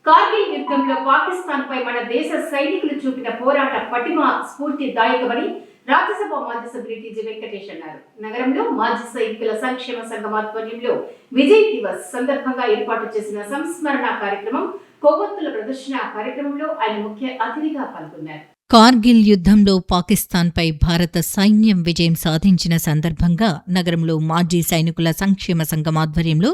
కార్గిల్ యుద్ధంలో పాకిస్తాన్పై మన దేశ సైనికులు చూపిన పోరాట పటిమ స్ఫూర్తిదాయకమని రాజ్యసభ మాజీ సభ్యులు టీజీ వెంకటేష్ అన్నారు. నగరంలో మాజీ సైనికుల సంక్షేమ సంఘం ఆధ్వర్యంలో విజయ్ దివస్ సందర్భంగా ఏర్పాటు చేసిన సంస్మరణ కార్యక్రమం, కొవ్వొత్తుల ప్రదర్శన కార్యక్రమంలో ఆయన ముఖ్య అతిథిగా పాల్గొన్నారు. కార్గిల్ యుద్ధంలో పాకిస్తాన్పై భారత సైన్యం విజయం సాధించిన సందర్భంగా నగరంలో మాజీ సైనికుల సంక్షేమ సంఘం ఆధ్వర్యంలో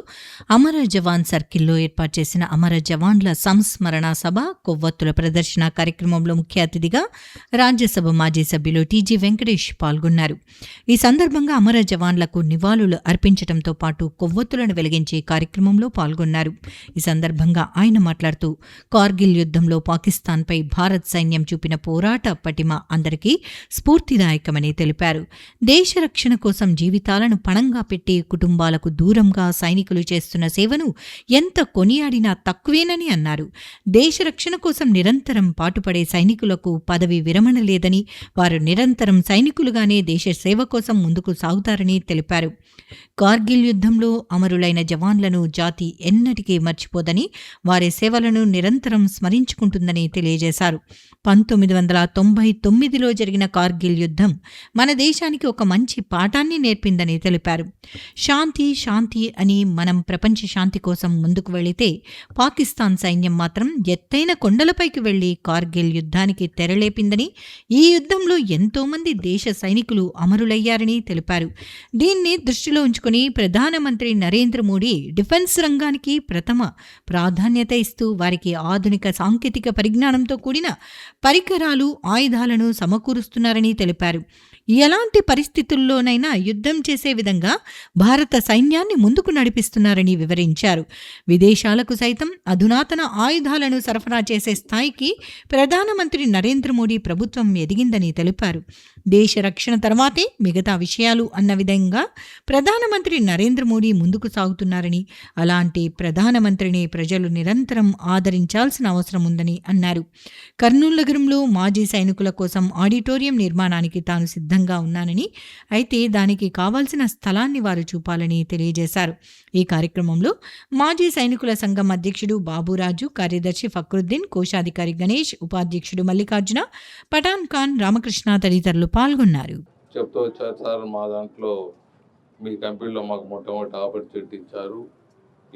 అమర జవాన్ సర్కిల్లో ఏర్పాటు చేసిన అమర జవాన్ల సంస్మరణ సభ, కొవ్వొత్తుల ప్రదర్శన కార్యక్రమంలో ముఖ్య అతిథిగా రాజ్యసభ మాజీ సభ్యులు టీజీ వెంకటేష్ పాల్గొన్నారు. ఈ సందర్భంగా అమర జవాన్లకు నివాళులు అర్పించడంతో పాటు కొవ్వొత్తులను వెలిగించే కార్యక్రమంలో పాల్గొన్నారు. ఈ సందర్భంగా ఆయన మాట్లాడుతూ, కార్గిల్ యుద్ధంలో పాకిస్తాన్పై భారత్ సైన్యం చూపిన పోరాట పటిమ అందరికీ స్ఫూర్తిదాయకమని తెలిపారు. దేశ రక్షణ కోసం జీవితాలను పణంగా పెట్టి కుటుంబాలకు దూరంగా సైనికులు చేస్తున్న సేవను ఎంత కొనియాడినా తక్కువేనని అన్నారు. దేశ రక్షణ కోసం నిరంతరం పాటుపడే సైనికులకు పదవి విరమణ లేదని, వారు నిరంతరం సైనికులుగానే దేశ సేవ కోసం ముందుకు సాగుతారని తెలిపారు. కార్గిల్ యుద్ధంలో అమరులైన జవాన్లను జాతి ఎన్నటికీ మర్చిపోదని, వారి సేవలను నిరంతరం స్మరించుకుంటుందని తెలియజేశారు. 1999లో జరిగిన కార్గిల్ యుద్ధం మన దేశానికి ఒక మంచి పాఠాన్ని నేర్పిందని తెలిపారు. శాంతి శాంతి అని మనం ప్రపంచ శాంతి కోసం ముందుకు వెళితే, పాకిస్తాన్ సైన్యం మాత్రం ఎత్తైన కొండలపైకి వెళ్లి కార్గిల్ యుద్ధానికి తెరలేపిందని, ఈ యుద్ధంలో ఎంతోమంది దేశ సైనికులు అమరులయ్యారని తెలిపారు. దీన్ని దృష్టిలో ఉంచుకుని ప్రధానమంత్రి నరేంద్ర మోడీ డిఫెన్స్ రంగానికి ప్రథమ ప్రాధాన్యత ఇస్తూ వారికి ఆధునిక సాంకేతిక పరిజ్ఞానంతో కూడిన పరికరాలు, ఆయుధాలను సమకూరుస్తున్నారని తెలిపారు. ఎలాంటి పరిస్థితుల్లోనైనా యుద్ధం చేసే విధంగా భారత సైన్యాన్ని ముందుకు నడిపిస్తున్నారని వివరించారు. విదేశాలకు సైతం అధునాతన ఆయుధాలను సరఫరా చేసే స్థాయికి ప్రధానమంత్రి నరేంద్ర మోడీ ప్రభుత్వం ఎదిగిందని తెలిపారు. దేశ రక్షణ తర్వాతే మిగతా విషయాలు అన్న విధంగా ప్రధానమంత్రి నరేంద్ర మోడీ ముందుకు సాగుతున్నారని, అలాంటి ప్రధానమంత్రిని ప్రజలు నిరంతరం ఆదరించాల్సిన అవసరం ఉందని అన్నారు. కర్నూలు నగరంలో మాజీ సైనికుల కోసం ఆడిటోరియం నిర్మాణానికి తాను సిద్ధంగా ఉన్నానని, అయితే దానికి కావాల్సిన స్థలాన్ని వారు చూపాలని తెలియజేశారు. ఈ కార్యక్రమంలో మాజీ సైనికుల సంఘం అధ్యక్షుడు బాబురాజు, కార్యదర్శి ఫక్రుద్దీన్, కోశాధికారి గణేష్, ఉపాధ్యక్షుడు మల్లికార్జున, పఠాన్ ఖాన్, రామకృష్ణ తదితరులు పాల్గొన్నారు. చెప్తూ వచ్చారు సార్, మా దాంట్లో మీ కంపెనీలో మాకు మొట్టమొదటి ఆపర్చునిటీ ఇచ్చారు,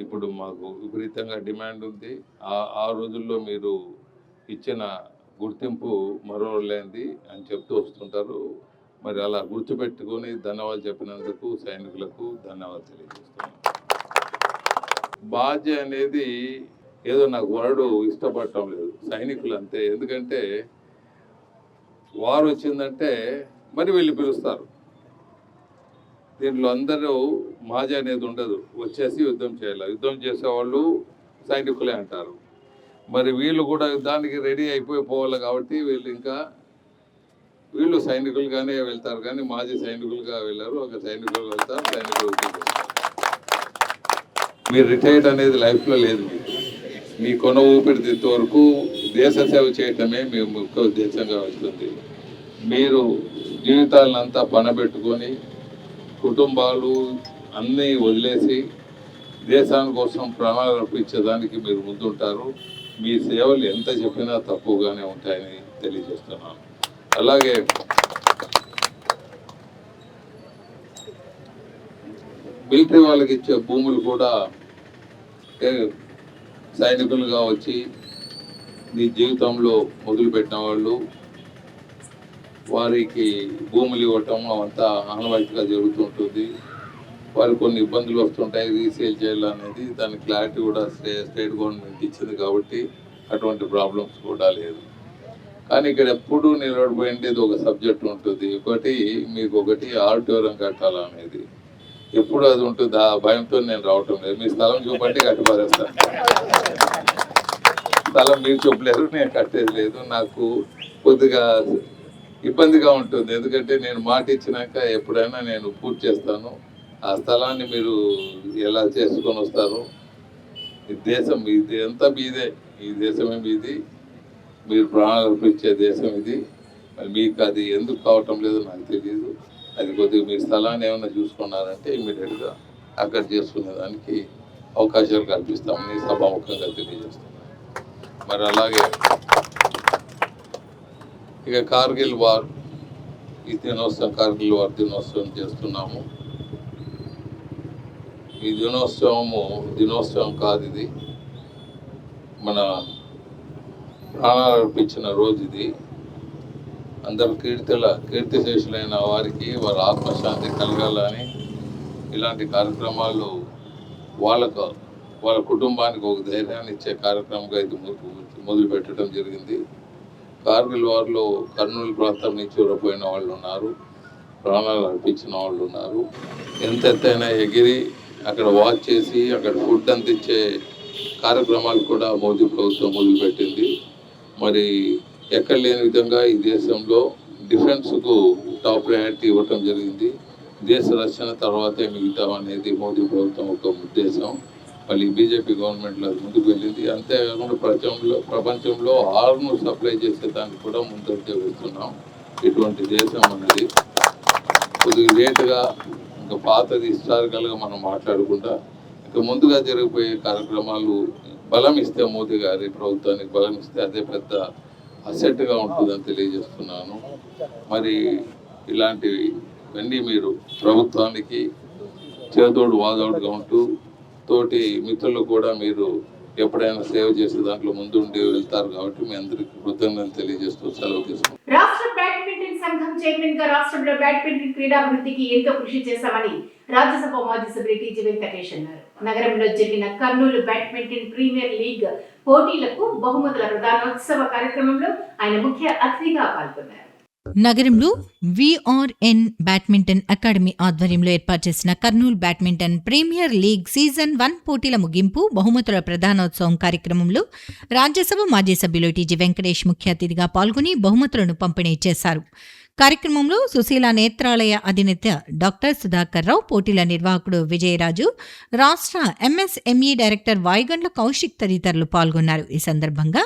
ఇప్పుడు మాకు విపరీతంగా డిమాండ్ ఉంది, ఆ రోజుల్లో మీరు ఇచ్చిన గుర్తింపు మరోలేంది అని చెప్తూ వస్తుంటారు. మరి అలా గుర్తుపెట్టుకొని ధన్యవాదాలు చెప్పినందుకు సైనికులకు ధన్యవాదాలు తెలియజేస్తున్నాను. బాధ్య అనేది ఏదో నాకు వర్డ్ ఇష్టపడటం లేదు, సైనికులు అంతే. ఎందుకంటే వారు వచ్చిందంటే మరి వెళ్ళి పిలుస్తారు. దీంట్లో అందరూ మాజీ అనేది ఉండదు, వచ్చేసి యుద్ధం చేయాలి. యుద్ధం చేసేవాళ్ళు సైనికులే అంటారు. మరి వీళ్ళు కూడా యుద్ధానికి రెడీ అయిపోవాలి కాబట్టి వీళ్ళు సైనికులుగానే వెళ్తారు, కానీ మాజీ సైనికులుగా వెళ్ళారు. ఒక సైనికులు వెళ్తారు, సైనికులు. మీరు రిటైర్డ్ అనేది లైఫ్లో లేదు. మీ కొన ఊపిరితిత్తు వరకు దేశ సేవ చేయటమే మీ ముఖ్య ఉద్దేశంగా వస్తుంది. మీరు జీవితాలను అంతా పనబెట్టుకొని కుటుంబాలు అన్నీ వదిలేసి దేశాని కోసం ప్రాణాలు అర్పించేదానికి మీరు ముందుంటారు. మీ సేవలు ఎంత చెప్పినా తక్కువగానే ఉంటాయని తెలియజేస్తున్నాను. అలాగే మిలిటరీ వాళ్ళకి ఇచ్చే భూములు కూడా సైనికులుగా వచ్చి మీ జీవితంలో మొదలుపెట్టిన వాళ్ళు వారికి భూములు ఇవ్వటం అవంతా ఆనవాయితీగా జరుగుతుంటుంది. వారికి కొన్ని ఇబ్బందులు వస్తుంటాయి, రీసేల్ చేయాలనేది. దాని క్లారిటీ కూడా స్టేట్ గవర్నమెంట్ ఇచ్చింది కాబట్టి అటువంటి ప్రాబ్లమ్స్ కూడా లేదు. కానీ ఇక్కడ ఎప్పుడు నిలబడిపోయింది ఒక సబ్జెక్ట్ ఉంటుంది. ఒకటి ఆడిటోరియం కట్టాలనేది ఎప్పుడు అది ఉంటుంది. ఆ భయంతో నేను రావటం లేదు. మీ స్థలం చూపండి, కట్టిపారేస్తాను. స్థలం మీరు చూపలేరు, నేను కట్టేది లేదు. నాకు కొద్దిగా ఇబ్బందిగా ఉంటుంది, ఎందుకంటే నేను మాట ఇచ్చినాక ఎప్పుడైనా నేను పూర్తి చేస్తాను. ఆ స్థలాన్ని మీరు ఎలా చేసుకొని వస్తారు? ఈ దేశం ఇది అంతా మీదే, ఈ దేశమే మీది, మీరు ప్రాణాలు అర్పించే దేశం ఇది. మరి మీకు అది ఎందుకు కావటం లేదో నాకు తెలియదు. అది కొద్దిగా మీ స్థలాన్ని ఏమైనా చూసుకున్నారంటే ఇమీడియట్గా అక్కడ చేసుకునే దానికి అవకాశాలు కల్పిస్తామని సభాముఖంగా తెలియజేస్తున్నాను. మరి అలాగే ఇక కార్గిల్ వార్ ఈ దినోత్సవం, కార్గిల్ వార్ దినోత్సవం చేస్తున్నాము. ఈ దినోత్సవం కాదు, ఇది మన ప్రాణాలు అర్పించిన రోజు. ఇది అందరు కీర్తిశేషులైన వారికి వారి ఆత్మశాంతి కలగాలని ఇలాంటి కార్యక్రమాలు వాళ్ళ కుటుంబానికి ఒక ధైర్యాన్ని ఇచ్చే కార్యక్రమంగా ఇది మొదలు పెట్టడం జరిగింది. కార్గిల్ వార్లో కర్నూలు ప్రాంతం నుంచి ఊరపోయిన వాళ్ళు ఉన్నారు, ప్రాణాలు అర్పించిన వాళ్ళు ఉన్నారు. ఎంత ఎత్తైనా ఎగిరి అక్కడ వాచ్ చేసి అక్కడ ఫుడ్ అందించే కార్యక్రమాలు కూడా మోదీ ప్రభుత్వం మొదలుపెట్టింది. మరి ఎక్కడ లేని విధంగా ఈ దేశంలో డిఫెన్స్కు టాప్ ప్రయారిటీ ఇవ్వటం జరిగింది. దేశ రక్షణ తర్వాతే మిగతా అనేది మోదీ ప్రభుత్వం ఒక ఉద్దేశం. మళ్ళీ బీజేపీ గవర్నమెంట్లో అది ముందుకు వెళ్ళింది. అంతేకాకుండా ప్రపంచంలో ఆర్ను సప్లై చేసేదానికి కూడా ముందంజ వేస్తున్నాం. ఇటువంటి దేశం అనేది కొద్దిగా లేటుగా, ఇంకా పాతది హిస్టారికల్గా మనం మాట్లాడకుండా ఇంకా ముందుగా జరిగిపోయే కార్యక్రమాలు బలం ఇస్తే, మోదీ గారి ప్రభుత్వానికి బలం ఇస్తే అదే పెద్ద అసెట్గా ఉంటుందని తెలియజేస్తున్నాను. మరి ఇలాంటివన్నీ మీరు ప్రభుత్వానికి చేదోడు వాదోడుగా ఉంటూ తోటి మిత్రులు కూడా మీరు ఎప్పుడైనా సేవ చేసే దాంట్లో ముందుండి వెళ్తారు కాబట్టి మీ అందరికీ కృతజ్ఞతలు తెలియజేస్తూ సెలవు తీసుకుంటాం. రాష్ట్ర బ్యాడ్మింటన్ సంఘం చైర్మన్ గా రాష్ట్రంలో బ్యాడ్మింటన్ క్రీడాభివృద్ధికి ఎంతో కృషి చేశామని రాజ్యసభ మాజీ సభ్యులు టీజీ వెంకటేష్ అన్నారు. నగరంలో జరిగిన కర్నూలు బ్యాడ్మింటన్ ప్రీమియర్ లీగ్ పోటీలకు బహుమతుల ప్రదానోత్సవ కార్యక్రమంలో ఆయన ముఖ్య అతిథిగా పాల్గొన్నారు. నగరంలో విఆర్ఎన్ బ్యాడ్మింటన్ అకాడమీ ఆధ్వర్యంలో ఏర్పాటు చేసిన Kurnool badminton premier league season 1 పోటీల ముగింపు బహుమతుల ప్రదానోత్సవం కార్యక్రమంలో రాజ్యసభ మాజీ సభ్యులు టీజీ వెంకటేష్ ముఖ్య అతిథిగా పాల్గొని బహుమతులను పంపిణీ చేశారు. కార్యక్రమంలో సుశీల నేత్రాలయ అధినేత డాక్టర్ సుధాకర్ రావు, పోటీల నిర్వాహకుడు విజయరాజు, రాష్ట్ర ఎంఎస్ఎంఈ డైరెక్టర్ వాయుగండ్ల కౌశిక్ తదితరులు పాల్గొన్నారు. ఈ సందర్భంగా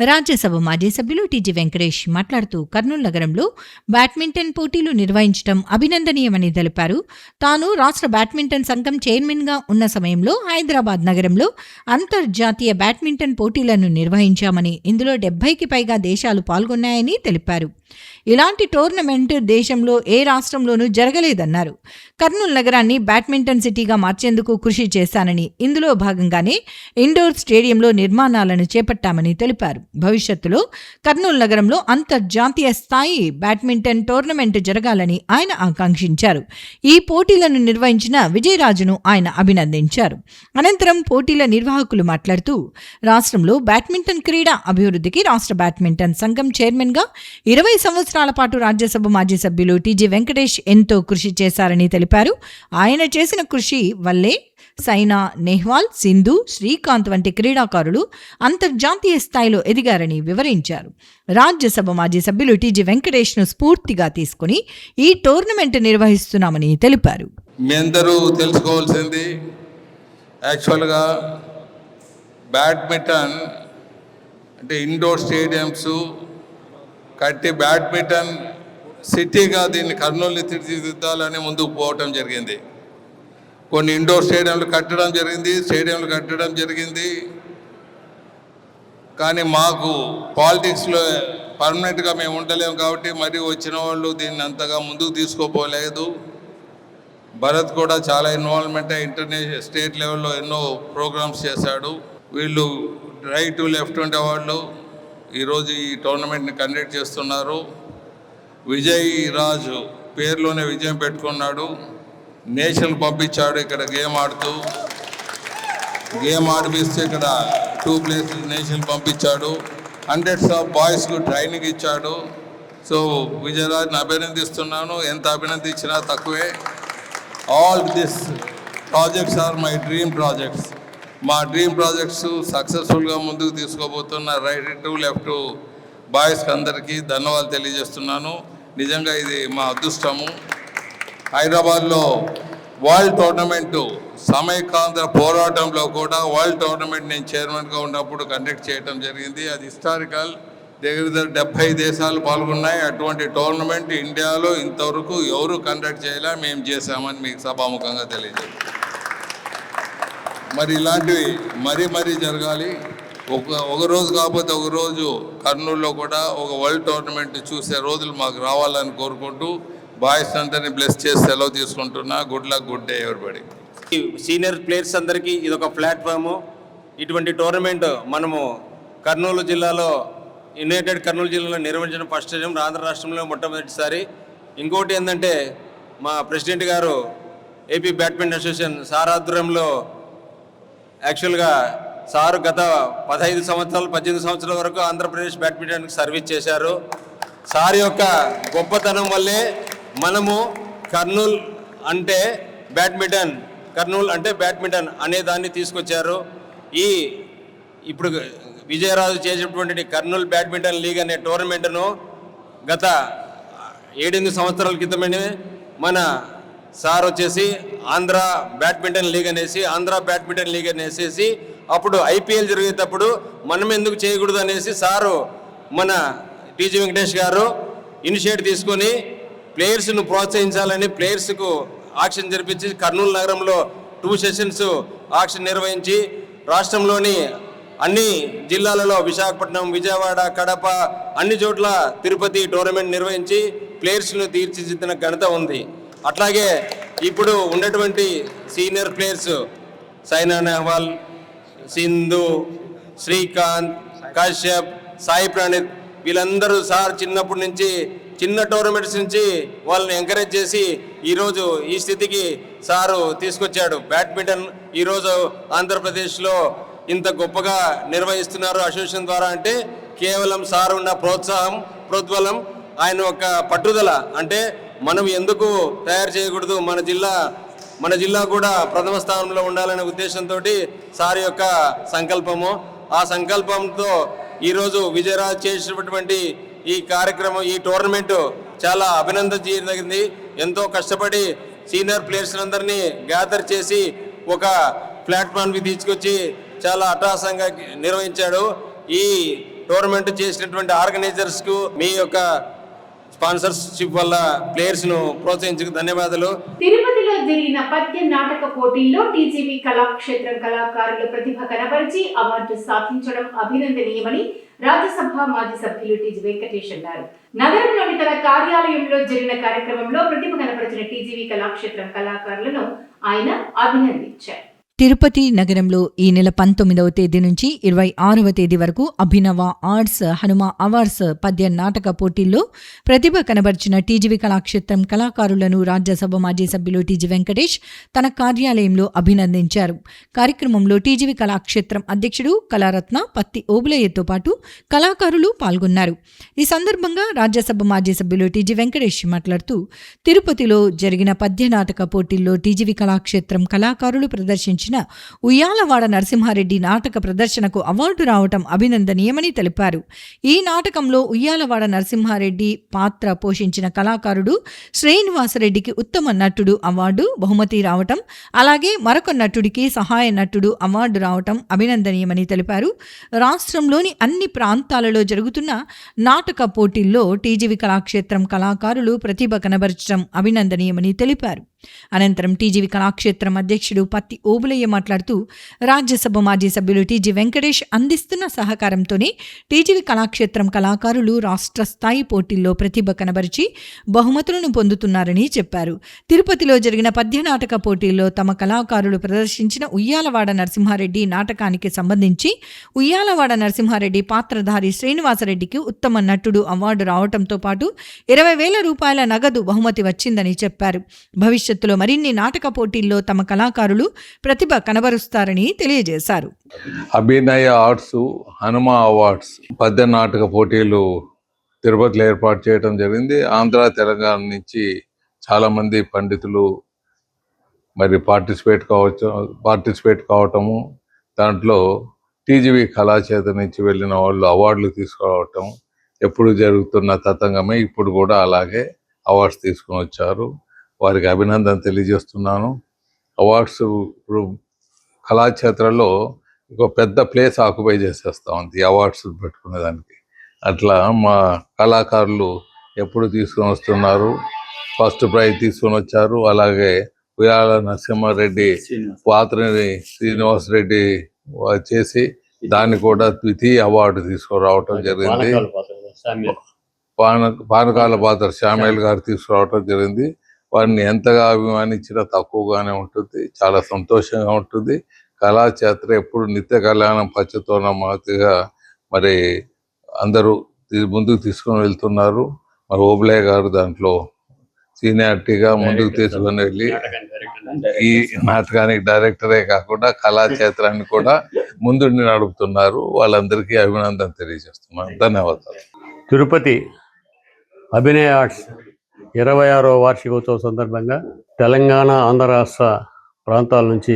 రాజ్యసభ మాజీ సభ్యులు టీజీ వెంకటేష్ మాట్లాడుతూ కర్నూలు నగరంలో బ్యాడ్మింటన్ పోటీలు నిర్వహించడం అభినందనీయమని తెలిపారు. తాను రాష్ట్ర బ్యాడ్మింటన్ సంఘం చైర్మన్గా ఉన్న సమయంలో హైదరాబాద్ నగరంలో అంతర్జాతీయ బ్యాడ్మింటన్ పోటీలను నిర్వహించామని, ఇందులో 70కి పైగా దేశాలు పాల్గొన్నాయని తెలిపారు. ఇలాంటి టోర్నమెంట్ దేశంలో ఏ రాష్ట్రంలోనూ జరగలేదన్నారు. కర్నూలు నగరాన్ని బ్యాడ్మింటన్ సిటీగా మార్చేందుకు కృషి చేశానని, ఇందులో భాగంగానే ఇండోర్ స్టేడియంలో నిర్మాణాలను చేపట్టామని తెలిపారు. భవిష్యత్తులో కర్నూలు నగరంలో అంతర్జాతీయ స్థాయి బ్యాడ్మింటన్ టోర్నమెంట్ జరగాలని ఆయన ఆకాంక్షించారు. ఈ పోటీలను నిర్వహించిన విజయరాజును ఆయన అభినందించారు. అనంతరం పోటీల నిర్వాహకులు మాట్లాడుతూ రాష్ట్రంలో బ్యాడ్మింటన్ క్రీడా అభివృద్ధికి రాష్ట్ర బ్యాడ్మింటన్ సంఘం చైర్మన్గా 20 సంవత్సరాల పాటు రాజ్యసభ మాజీ సభ్యులు టీజీ వెంకటేష్ ఎంతో కృషి చేశారని తెలిపారు. ఆయన చేసిన కృషి వల్లే సైనా నెహ్వాల్, సింధు, శ్రీకాంత్ వంటి క్రీడాకారులు అంతర్జాతీయ స్థాయిలో ఎదిగారని వివరించారు. రాజ్యసభ మాజీ సభ్యులు టీజీ వెంకటేష్ను స్ఫూర్తిగా తీసుకుని ఈ టోర్నమెంట్ నిర్వహిస్తున్నామని తెలిపారు. మీ అందరూ తెలుసుకోవాల్సింది యాక్చువల్గా బ్యాడ్మింటన్ అంటే ఇండోర్ స్టేడియంస్ కట్టి బ్యాడ్మింటన్ సిటీగా దీన్ని కర్నూలుని తీర్చిదిద్దాలని ముందుకు పోవటం జరిగింది. కొన్ని ఇండోర్ స్టేడియంలు కట్టడం జరిగింది. కానీ మాకు పాలిటిక్స్లో పర్మనెంట్గా మేము ఉండలేము కాబట్టి మరి వచ్చిన వాళ్ళు దీన్ని అంతగా ముందుకు తీసుకోపోలేదు. భరత్ కూడా చాలా ఇన్వాల్వ్మెంట్ ఇంటర్నేషనల్ స్టేట్ లెవెల్లో ఎన్నో ప్రోగ్రామ్స్ చేశాడు. వీళ్ళు రైట్ లెఫ్ట్ ఉండేవాళ్ళు ఈరోజు ఈ టోర్నమెంట్ని కండక్ట్ చేస్తున్నారు. విజయ్ రాజు పేరులోనే విజయం పెట్టుకున్నాడు. నేషనల్ పంపించాడు, ఇక్కడ గేమ్ ఆడిపిస్తే ఇక్కడ 2 ప్లేసెస్ నేషనల్ పంపించాడు. హండ్రెడ్స్ ఆఫ్ బాయ్స్కు ట్రైనింగ్ ఇచ్చాడు. సో విజయరాజ్ని అభినందిస్తున్నాను. ఎంత అభినందించినా తక్కువే. All this projects are my dream projects. మా డ్రీమ్ ప్రాజెక్ట్స్ సక్సెస్ఫుల్గా ముందుకు తీసుకోబోతున్న రైట్ టు లెఫ్ట్ బాయ్స్కి అందరికీ ధన్యవాదాలు తెలియజేస్తున్నాను. నిజంగా ఇది మా అదృష్టము. హైదరాబాద్లో వరల్డ్ టోర్నమెంటు సమైకాంధ్ర పోరాటంలో కూడా వరల్డ్ టోర్నమెంట్ నేను చైర్మన్గా ఉన్నప్పుడు కండక్ట్ చేయడం జరిగింది. అది హిస్టారికల్. దగ్గర 70 దేశాలు పాల్గొన్నాయి. అటువంటి టోర్నమెంట్ ఇండియాలో ఇంతవరకు ఎవరు కండక్ట్ చేయలే, మేము చేశామని మీకు సభాముఖంగా తెలియజేస్తాం. మరి ఇలాంటివి మరీ జరగాలి. ఒక రోజు కాకపోతే ఒక రోజు కర్నూలులో కూడా ఒక వరల్డ్ టోర్నమెంట్ చూసే రోజులు మాకు రావాలని కోరుకుంటూ బాయ్స్ అందరినీ బ్లెస్ చేసి సెలవు తీసుకుంటున్నా. Good luck, good day everybody. Senior players అందరికీ ఇదొక ప్లాట్ఫాము. ఇటువంటి టోర్నమెంట్ మనము కర్నూలు జిల్లాలో యునైటెడ్ కర్నూలు జిల్లాలో నిర్వహించిన ఫస్ట్ టైం, ఆంధ్ర రాష్ట్రంలో మొట్టమొదటిసారి. ఇంకోటి ఏంటంటే మా ప్రెసిడెంట్ గారు ఏపీ బ్యాడ్మింటన్ అసోసియేషన్ సార్ ఆధ్వర్యంలో యాక్చువల్గా సారు గత 18 సంవత్సరాల వరకు ఆంధ్రప్రదేశ్ బ్యాడ్మింటన్కి సర్వీస్ చేశారు. సార్ యొక్క గొప్పతనం వల్లే మనము కర్నూలు అంటే బ్యాడ్మింటన్ అనే దాన్ని తీసుకొచ్చారు. ఇప్పుడు విజయరాజు చేసినటువంటి కర్నూలు బ్యాడ్మింటన్ లీగ్ అనే టోర్నమెంట్ను గత 7-8 సంవత్సరాల క్రితమే మన సార్ వచ్చేసి ఆంధ్ర బ్యాడ్మింటన్ లీగ్ అనేసి అప్పుడు ఐపీఎల్ జరిగేటప్పుడు మనం ఎందుకు చేయకూడదు అనేసి సారు మన టీజీ వెంకటేష్ గారు ఇనిషియేటివ్ తీసుకొని ప్లేయర్స్ను ప్రోత్సహించాలని ప్లేయర్స్కు ఆక్షన్ జరిపించి కర్నూలు నగరంలో 2 సెషన్స్ ఆక్షన్ నిర్వహించి రాష్ట్రంలోని అన్ని జిల్లాలలో విశాఖపట్నం, విజయవాడ, కడప అన్ని చోట్ల తిరుపతి టోర్నమెంట్ నిర్వహించి ప్లేయర్స్ను తీర్చిదిద్దిన ఘనత ఉంది. అట్లాగే ఇప్పుడు ఉన్నటువంటి సీనియర్ ప్లేయర్స్ సైనా నెహ్వాల్, సింధు, శ్రీకాంత్, కశ్యప్, సాయి ప్రణీత్ వీళ్ళందరూ సార్ చిన్నప్పటి నుంచి చిన్న టోర్నమెంట్స్ నుంచి వాళ్ళని ఎంకరేజ్ చేసి ఈరోజు ఈ స్థితికి సారు తీసుకొచ్చాడు. బ్యాడ్మింటన్ ఈరోజు ఆంధ్రప్రదేశ్లో ఇంత గొప్పగా నిర్వహిస్తున్నారు అసోసియేషన్ ద్వారా అంటే కేవలం సార్ ఉన్న ప్రోద్బలం, ఆయన ఒక పట్టుదల. అంటే మనం ఎందుకు తయారు చేయకూడదు, మన జిల్లా కూడా ప్రథమ స్థానంలో ఉండాలనే ఉద్దేశంతో సార్ యొక్క సంకల్పము. ఆ సంకల్పంతో ఈరోజు విజయరాజ్ చేసినటువంటి ఈ కార్యక్రమం, ఈ టోర్నమెంటు చాలా అభినందించదగింది. ఎంతో కష్టపడి సీనియర్ ప్లేయర్స్ అందరినీ గ్యాదర్ చేసి ఒక ప్లాట్ఫామ్కి తీసుకొచ్చి చాలా అట్టహాసంగా నిర్వహించాడు. ఈ టోర్నమెంట్ చేసినటువంటి ఆర్గనైజర్స్కు మీ యొక్క స్పాన్సర్షిప్ వల్ల ప్లేయర్స్ను ప్రోత్సహించకు ధన్యవాదాలు. తిరుపతిలో జరిగిన పద్య నాటక పోటీల్లో టీజీవీ కళాక్షేత్రం కళాకారులు ప్రతిభ కనబరిచి అవార్డు సాధించడం అభినందనీయమని రాజ్యసభ మాజీ సభ్యులు టీజీ వెంకటేష్ అన్నారు. నగరంలోని తన కార్యాలయంలో జరిగిన కార్యక్రమంలో ప్రతిభ కనబరిచిన టీజీవీ కళాక్షేత్రం కళాకారులను ఆయన అభినందించారు. తిరుపతి నగరంలో ఈ నెల 19వ తేదీ నుంచి 26వ తేదీ వరకు అభినవ ఆర్ట్స్ హనుమ అవార్డ్స్ పద్య నాటక పోటీల్లో ప్రతిభ కనబర్చిన టీజీవీ కళాక్షేత్రం కళాకారులను రాజ్యసభ మాజీ సభ్యులు టీజీ వెంకటేష్ తన కార్యాలయంలో అభినందించారు. కార్యక్రమంలో టీజీవీ కళాక్షేత్రం అధ్యక్షుడు కళారత్న పత్తి ఓబులయ్యతో పాటు కళాకారులు పాల్గొన్నారు. ఈ సందర్భంగా రాజ్యసభ మాజీ సభ్యులు టీజీ వెంకటేష్ మాట్లాడుతూ తిరుపతిలో జరిగిన పద్య నాటక పోటీల్లో టీజీవీ కళాక్షేత్రం కళాకారులు ప్రదర్శించిన ఉయ్యాలవాడ నరసింహారెడ్డి నాటక ప్రదర్శనకు అవార్డు రావటం అభినందనీయమని తెలిపారు. ఈ నాటకంలో ఉయ్యాలవాడ నరసింహారెడ్డి పాత్ర పోషించిన కళాకారుడు శ్రీనివాసరెడ్డికి ఉత్తమ నటుడు అవార్డు బహుమతి రావటం, అలాగే మరొక నటుడికి సహాయ నటుడు అవార్డు రావటం అభినందనీయమని తెలిపారు. రాష్ట్రంలోని అన్ని ప్రాంతాలలో జరుగుతున్న నాటక పోటీల్లో టీజీవీ కళాక్షేత్రం కళాకారులు ప్రతిభ కనబరచడం అభినందనీయమని తెలిపారు. అనంతరం టీజీవీ కళాక్షేత్రం అధ్యక్షుడు పత్తి ఓబులయ్య మాట్లాడుతూ రాజ్యసభ మాజీ సభ్యులు టీజీ వెంకటేష్ అందిస్తున్న సహకారంతోనే టీజీవీ కళాక్షేత్రం కళాకారులు రాష్ట్ర స్థాయి పోటీల్లో ప్రతిభ కనబరిచి బహుమతులను పొందుతున్నారని చెప్పారు. తిరుపతిలో జరిగిన పద్య నాటక పోటీల్లో తమ కళాకారులు ప్రదర్శించిన ఉయ్యాలవాడ నరసింహారెడ్డి నాటకానికి సంబంధించి ఉయ్యాలవాడ నరసింహారెడ్డి పాత్రధారి శ్రీనివాసరెడ్డికి ఉత్తమ నటుడు అవార్డు రావడంతో పాటు 20,000 రూపాయల నగదు బహుమతి వచ్చిందని చెప్పారు. భవిష్యత్తులో మరిన్ని నాటక పోటీల్లో తమ కళాకారులు ప్రతిభ కనబరుస్తారని తెలియజేశారు. అభినయ ఆర్ట్స్ హనుమ అవార్డ్స్ పద్య నాటక పోటీలు తిరుపతిలో ఏర్పాటు చేయడం జరిగింది. ఆంధ్ర తెలంగాణ నుంచి చాలా మంది పండితులు మరి పార్టిసిపేట్ కావటము, దాంట్లో టీజీవీ కళాక్షేత్రం నుంచి వెళ్ళిన వాళ్ళు అవార్డులు తీసుకోవటం ఎప్పుడు జరుగుతున్న తతంగమే. ఇప్పుడు కూడా అలాగే అవార్డ్స్ తీసుకుని వచ్చారు. వారికి అభినందన తెలియజేస్తున్నాను. అవార్డ్స్ ఇప్పుడు కళాక్షేత్రంలో ఒక పెద్ద ప్లేస్ ఆక్యుపై చేసేస్తూ ఉంది ఈ అవార్డ్స్ పెట్టుకునేదానికి. అట్లా మా కళాకారులు ఎప్పుడు తీసుకొని వస్తున్నారు. ఫస్ట్ ప్రైజ్ తీసుకొని వచ్చారు. అలాగే ఉయ్యాల నరసింహారెడ్డి పాత్రని శ్రీనివాసరెడ్డి చేసి దాన్ని కూడా ద్వితీయ అవార్డు తీసుకురావటం జరిగింది. పానకాల పాత్ర శామ్యూల్. పానకాల పాత్ర శామ్యూల్ గారు తీసుకురావటం జరిగింది. వారిని ఎంతగా అభిమానించినా తక్కువగానే ఉంటుంది. చాలా సంతోషంగా ఉంటుంది. కళాక్షేత్ర ఎప్పుడు నిత్య కళ్యాణం పచ్చతోన మాదిరిగా మరి అందరూ ముందుకు తీసుకొని వెళ్తున్నారు. మరి ఓబ్లే గారు దాంట్లో సీనియారిటీగా ముందుకు తీసుకొని వెళ్ళి ఈ నాటకానికి డైరెక్టరే కాకుండా కళాక్షేత్రాన్ని కూడా ముందుండి నడుపుతున్నారు. వాళ్ళందరికీ అభినందన తెలియజేస్తున్నాను. ధన్యవాదాలు. తిరుపతి అభినయ ఆర్ట్స్ 26వ వార్షికోత్సవ సందర్భంగా తెలంగాణ, ఆంధ్ర రాష్ట్ర ప్రాంతాల నుంచి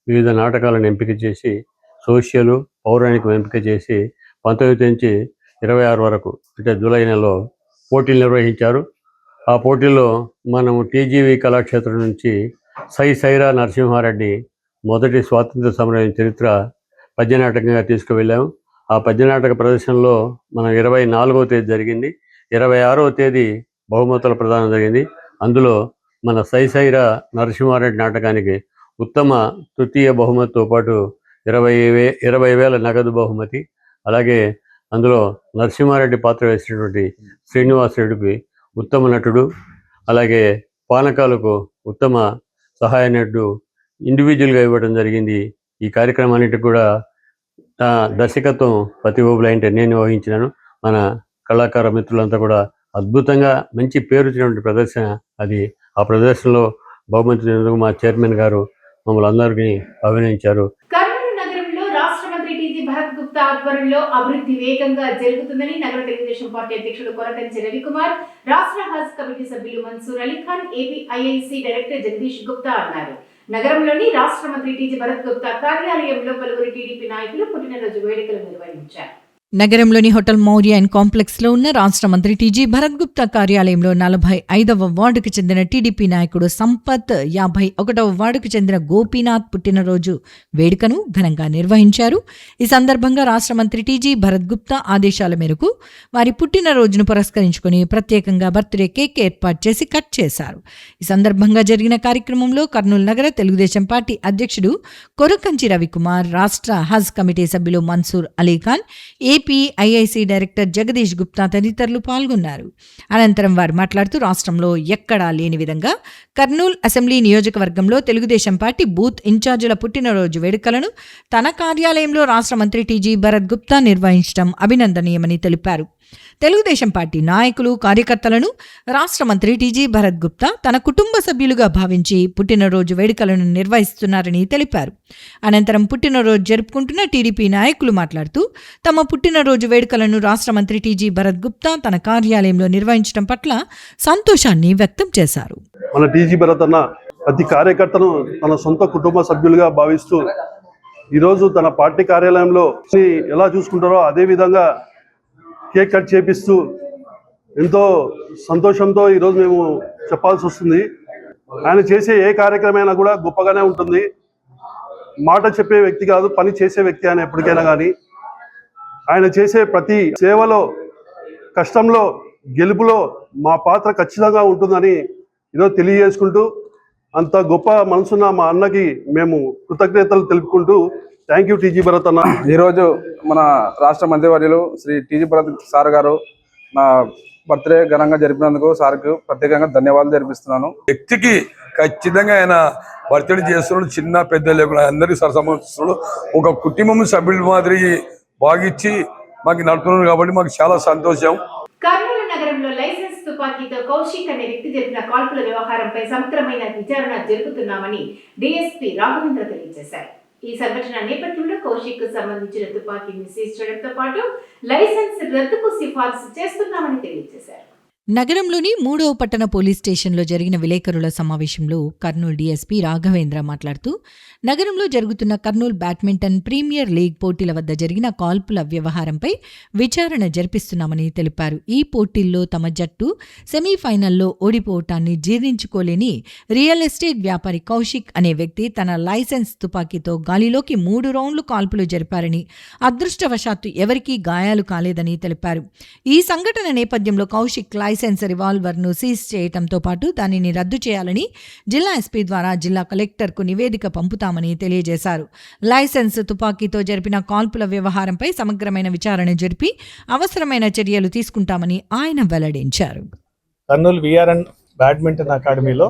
వివిధ నాటకాలను ఎంపిక చేసి సోషల్, పౌరాణికం ఎంపిక చేసి 19 నుంచి 26 వరకు అంటే జూలై నెలలో పోటీలు నిర్వహించారు. ఆ పోటీల్లో మనం టీజీవీ కళాక్షేత్రం నుంచి సైరా నరసింహారెడ్డి మొదటి స్వాతంత్ర సమరం చరిత్ర పద్యనాటకంగా తీసుకువెళ్ళాము. ఆ పద్యనాటక ప్రదర్శనలో మనం 24వ తేదీ జరిగింది. 26వ తేదీ బహుమతుల ప్రదానం జరిగింది. అందులో మన సైరా నరసింహారెడ్డి నాటకానికి ఉత్తమ తృతీయ బహుమతితో పాటు 20,000 నగదు బహుమతి, అలాగే అందులో నరసింహారెడ్డి పాత్ర వేసినటువంటి శ్రీనివాసరెడ్డికి ఉత్తమ నటుడు, అలాగే పానకాలకు ఉత్తమ సహాయ నటుడు ఇండివిజువల్గా ఇవ్వడం జరిగింది. ఈ కార్యక్రమాన్నిటికి కూడా దర్శకత్వం ప్రతి ఓబులే అంటే నేను వహించినాను. మన కళాకార మిత్రులంతా కూడా అద్భుతంగా మంచి పేరుచ్చినటువంటి ప్రదర్శన అది. ఆ ప్రదర్శనలో బహుమతి మా చైర్మన్ గారు మమ్మల్ని అందరికీ అభినందించారు. కర్నూలు నగరంలో రాష్ట్ర మంత్రి టీజీ భరత్ గుప్తా ఆధ్వర్యంలో అభివృద్ధి వేగంగా జరుగుతుందని నగర తెలుగుదేశం పార్టీ అధ్యక్షుడు కొరకంచి రవికుమార్, రాష్ట్ర హజ్ కమిటీ సభ్యులు Mansoor Ali Khan, AP IIC director Jagadish Gupta అన్నారు. నగరంలోని రాష్ట్ర మంత్రి టీజీ భరత్ గుప్తా కార్యాలయంలో పలువురు టీడీపీ నాయకులు పుట్టినరోజు వేడుకలు నిర్వహించారు. నగరంలోని హోటల్ మౌర్య అండ్ కాంప్లెక్స్లో ఉన్న రాష్ట్ర మంత్రి టీజీ భరత్ గుప్తా కార్యాలయంలో 45వ వార్డుకు చెందిన టీడీపీ నాయకుడు సంపత్, 51వ వార్డుకు చెందిన గోపీనాథ్ పుట్టినరోజు వేడుకను ఘనంగా నిర్వహించారు. ఈ సందర్భంగా రాష్ట్ర మంత్రి టీజీ భరత్ గుప్తా ఆదేశాల మేరకు వారి పుట్టినరోజును పురస్కరించుకుని ప్రత్యేకంగా బర్త్డే కేక్ ఏర్పాటు చేసి కట్ చేశారు. ఈ సందర్భంగా జరిగిన కార్యక్రమంలో కర్నూలు నగర తెలుగుదేశం పార్టీ అధ్యక్షుడు కొరకంచి రవికుమార్, రాష్ట్ర హజ్ కమిటీ సభ్యులు Mansoor Ali Khan, AP IIC director Jagadish Gupta తదితరులు పాల్గొన్నారు. అనంతరం వారు మాట్లాడుతూ రాష్ట్రంలో ఎక్కడా లేని విధంగా కర్నూలు అసెంబ్లీ నియోజకవర్గంలో తెలుగుదేశం పార్టీ బూత్ ఇన్ఛార్జీల పుట్టినరోజు వేడుకలను తన కార్యాలయంలో రాష్ట్ర మంత్రి టీజీ భరత్ గుప్తా నిర్వహించడం అభినందనీయమని తెలిపారు. తెలుగుదేశం పార్టీ నాయకులు, కార్యకర్తలను రాష్ట్ర మంత్రి టీజీ భరత్ గుప్తా తన కుటుంబ సభ్యులుగా భావించి పుట్టినరోజు వేడుకలను నిర్వహిస్తున్నారని తెలిపారు. అనంతరం పుట్టినరోజు జరుపుకుంటున్న టీడీపీ నాయకులు మాట్లాడుతూ తమ పుట్టినరోజు వేడుకలను రాష్ట్ర మంత్రి టీజీ భరత్ గుప్తా తన కార్యాలయంలో నిర్వహించడం పట్ల సంతోషాన్ని వ్యక్తం చేశారు. మన టీజీ భరత్ అన్న ప్రతి కార్యకర్తను తన సొంత కుటుంబ సభ్యులుగా భావిస్తూ ఈరోజు తన పార్టీ కార్యాలయంలో ఎలా చూసుకుంటారో అదే విధంగా కేక్ కట్ చేపిస్తూ ఎంతో సంతోషంతో ఈరోజు మేము చెప్పాల్సి వస్తుంది. ఆయన చేసే ఏ కార్యక్రమైనా కూడా గొప్పగానే ఉంటుంది. మాట చెప్పే వ్యక్తి కాదు, పని చేసే వ్యక్తి ఆయన ఎప్పటికైనా కానీ. ఆయన చేసే ప్రతి సేవలో, కష్టంలో, గెలుపులో మా పాత్ర ఖచ్చితంగా ఉంటుందని ఈరోజు తెలియజేసుకుంటూ, అంత గొప్ప మనసున్న మా అన్నకి మేము కృతజ్ఞతలు తెలుపుకుంటూ థ్యాంక్ యూ టీజీ భరత్ అన్న. ఈరోజు మన రాష్ట్ర మంత్రివర్యులు శ్రీ టీజీ భరత్ సార్ గారు నా బర్త్డే ఘనంగా జరిపినందుకు సార్కు ప్రత్యేకంగా ధన్యవాదాలు జరిపిస్తున్నాను. వ్యక్తికి ఖచ్చితంగా ఆయన బర్త్డే చేస్తున్నాడు, చిన్న పెద్ద లేకుండా అందరికీ సరసమస్తున్నాడు. ఒక కుటుంబం సభ్యుల మాదిరి బాగిచ్చి మాకు నడుపుతున్నాడు కాబట్టి మాకు చాలా సంతోషం. కర్నూలు నగరంలో లైసెన్స్ తుపాకీతో కౌశిక్ అనే వ్యక్తి జరిపిన కాల్పుల వ్యవహారంపై సమగ్రమైన విచారణ జరుపుతున్నామని డీఎస్పీ రాఘవేంద్ర తెలియజేశారు. ఈ సంఘటన నేపథ్యంలో కౌశిక్ కు సంబంధించిన తుపాకీని సీజ్ చేయడంతో పాటు లైసెన్స్ రద్దుకు సిఫార్సు చేస్తున్నామని తెలియజేశారు. నగరంలోని 3వ పట్టణ పోలీస్ స్టేషన్లో జరిగిన విలేకరుల సమావేశంలో కర్నూలు డీఎస్పీ రాఘవేంద్ర మాట్లాడుతూ నగరంలో జరుగుతున్న కర్నూలు బ్యాడ్మింటన్ ప్రీమియర్ లీగ్ పోటీల వద్ద జరిగిన కాల్పుల వ్యవహారంపై విచారణ జరిపిస్తున్నామని తెలిపారు. ఈ పోటీల్లో తమ జట్టు సెమీఫైనల్లో ఓడిపోవటాన్ని జీర్ణించుకోలేని రియల్ ఎస్టేట్ వ్యాపారి కౌశిక్ అనే వ్యక్తి తన లైసెన్స్ తుపాకీతో గాలిలోకి 3 రౌండ్లు కాల్పులు జరిపారని, అదృష్టవశాత్తు ఎవరికీ గాయాలు కాలేదని తెలిపారు. ఈ సంఘటన నేపథ్యంలో కౌశిక్ లైసెన్స్ లైసెన్స్ రివాల్వర్ను సీజ్ చేయడంతో పాటు దానిని రద్దు చేయాలని జిల్లా ఎస్పీ ద్వారా జిల్లా కలెక్టర్కు నివేదిక పంపుతామని తెలియజేశారు. లైసెన్స్ తుపాకీతో జరిపిన కాల్పుల వ్యవహారంపై సమగ్రమైన విచారణ జరిపి అవసరమైన చర్యలు తీసుకుంటామని ఆయన వెల్లడించారు. కర్నూలు విఆర్ఎన్ బ్యాడ్మింటన్ అకాడమీలో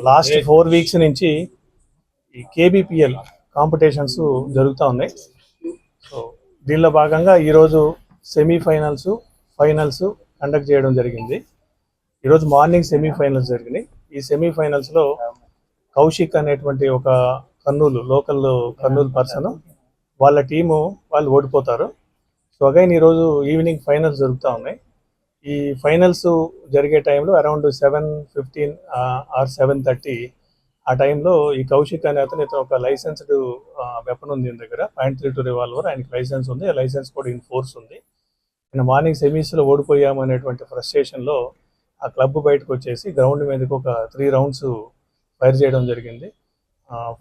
లాస్ట్ 4 వీక్స్ నుంచి ఈ కేబిపిఎల్ కాంపిటీషన్స్ జరుగుతూ ఉన్నాయి. సో దీనిలో భాగంగా ఈరోజు సెమీఫైనల్స్, ఫైనల్స్ కండక్ట్ చేయడం జరిగింది. ఈరోజు మార్నింగ్ సెమీఫైనల్స్ జరిగినాయి. ఈ సెమీఫైనల్స్లో కౌశిక్ అనేటువంటి ఒక కర్నూలు పర్సన్, వాళ్ళ టీము వాళ్ళు ఓడిపోతారు. సో అగైన్ ఈరోజు ఈవినింగ్ ఫైనల్స్ జరుగుతూ ఉన్నాయి. ఈ ఫైనల్స్ జరిగే టైంలో అరౌండ్ 7:15 ఆర్ 7:30 ఆ టైంలో ఈ కౌశిక్ అనే అతను ఒక లైసెన్స్డ్ వెపన్ ఉంది ఈయన దగ్గర, .32 రివాల్వర్. ఆయనకి లైసెన్స్ ఉంది, ఆ లైసెన్స్ కూడా ఇన్ ఫోర్స్ ఉంది. నేను మార్నింగ్ సెమీస్లో ఓడిపోయామనేటువంటి ఫ్రస్ట్రేషన్లో ఆ క్లబ్ బయటకు వచ్చేసి గ్రౌండ్ మీదకి ఒక 3 రౌండ్స్ ఫైర్ చేయడం జరిగింది.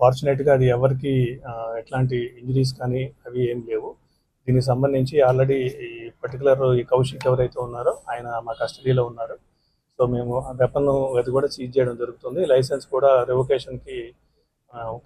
ఫార్చునేట్గా అది ఎవరికి ఎట్లాంటి ఇంజరీస్ కానీ అవి ఏం లేవు. దీనికి సంబంధించి ఆల్రెడీ ఈ కౌశిక్ ఎవరైతే ఉన్నారో ఆయన మా కస్టడీలో ఉన్నారు. సో మేము ఆ వెపన్ అది కూడా సీజ్ చేయడం జరుగుతుంది. లైసెన్స్ కూడా రివోకేషన్కి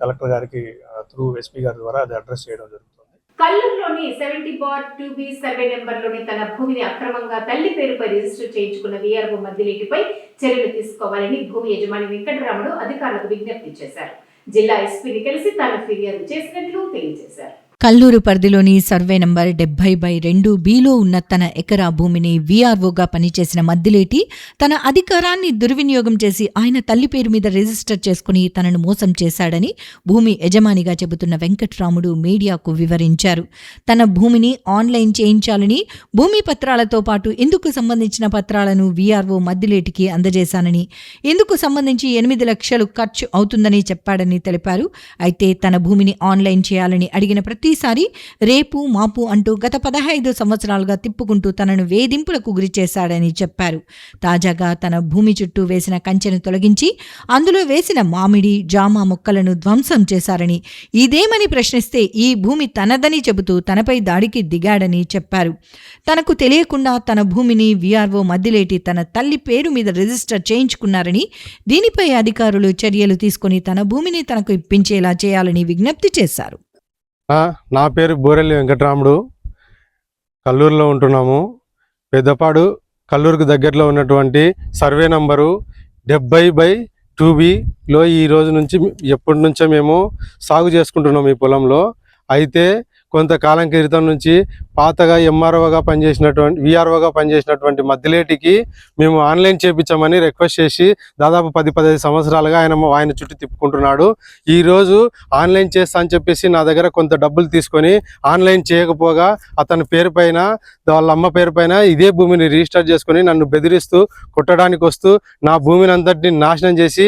కలెక్టర్ గారికి త్రూ ఎస్పీ గారి ద్వారా అది అడ్రస్ చేయడం జరుగుతుంది. కల్లూరులోని 70/2B సర్వే నెంబర్లోని తన భూమిని అక్రమంగా తల్లి పేరుపై రిజిస్టర్ చేయించుకున్న వీఆర్ఓ మద్దిలేటిపై చర్యలు తీసుకోవాలని భూమి యజమాని వెంకటరాముడు అధికారులకు విజ్ఞప్తి చేశారు. జిల్లా ఎస్పీని కలిసి తాను ఫిర్యాదు చేసినట్లు తెలియజేశారు. కల్లూరు పరిధిలోని సర్వే నంబర్ 70/2Bలో ఉన్న తన ఎకరా భూమిని వీఆర్ఓగా పనిచేసిన మద్దిలేటి తన అధికారాన్ని దుర్వినియోగం చేసి ఆయన తల్లి పేరు మీద రిజిస్టర్ చేసుకుని తనను మోసం చేశాడని భూమి యజమానిగా చెబుతున్న వెంకట్రాముడు మీడియాకు వివరించారు. తన భూమిని ఆన్లైన్ చేయించాలని, భూమి పత్రాలతో పాటు ఇందుకు సంబంధించిన పత్రాలను వీఆర్ఓ మద్దిలేటికి అందజేశానని, ఇందుకు సంబంధించి 8 లక్షలు ఖర్చు అవుతుందని చెప్పాడని తెలిపారు. అయితే తన భూమిని ఆన్లైన్ చేయాలని అడిగిన ప్రతిసారి రేపు మాపు అంటూ గత 15 సంవత్సరాలుగా తిప్పుకుంటూ తనను వేధింపులకు గురి చేశాడని చెప్పారు. తాజాగా తన భూమి చుట్టూ వేసిన కంచెను తొలగించి అందులో వేసిన మామిడి, జామ మొక్కలను ధ్వంసం చేశారని, ఇదేమని ప్రశ్నిస్తే ఈ భూమి తనదని చెబుతూ తనపై దాడికి దిగాడని చెప్పారు. తనకు తెలియకుండా తన భూమిని వీఆర్ఓ మద్దిలేటి తన తల్లి పేరు మీద రిజిస్టర్ చేయించుకున్నారని, దీనిపై అధికారులు చర్యలు తీసుకుని తన భూమిని తనకు ఇప్పించేలా చేయాలని విజ్ఞప్తి చేశారు. నా పేరు బోరెల్లి వెంకటరాముడు. కల్లూరులో ఉంటున్నాము. పెద్దపాడు కల్లూరుకు దగ్గరలో ఉన్నటువంటి సర్వే నంబరు 70/2Bలో ఈ రోజు నుంచి ఎప్పటి నుంచో మేము సాగు చేసుకుంటున్నాము ఈ పొలంలో. అయితే కొంతకాలం క్రితం నుంచి పాతగా వీఆర్ఓగా పనిచేసినటువంటి మద్దిలేటికి మేము ఆన్లైన్ చేయించామని రిక్వెస్ట్ చేసి దాదాపు 10-15 సంవత్సరాలుగా ఆయన చుట్టూ తిప్పుకుంటున్నాడు. ఈరోజు ఆన్లైన్ చేస్తా అని చెప్పేసి నా దగ్గర కొంత డబ్బులు తీసుకొని ఆన్లైన్ చేయకపోగా అతని పేరు పైన, వాళ్ళ అమ్మ పేరు పైన ఇదే భూమిని రిజిస్టర్ చేసుకొని నన్ను బెదిరిస్తూ కొట్టడానికి వస్తూ నా భూమిని అంతటిని నాశనం చేసి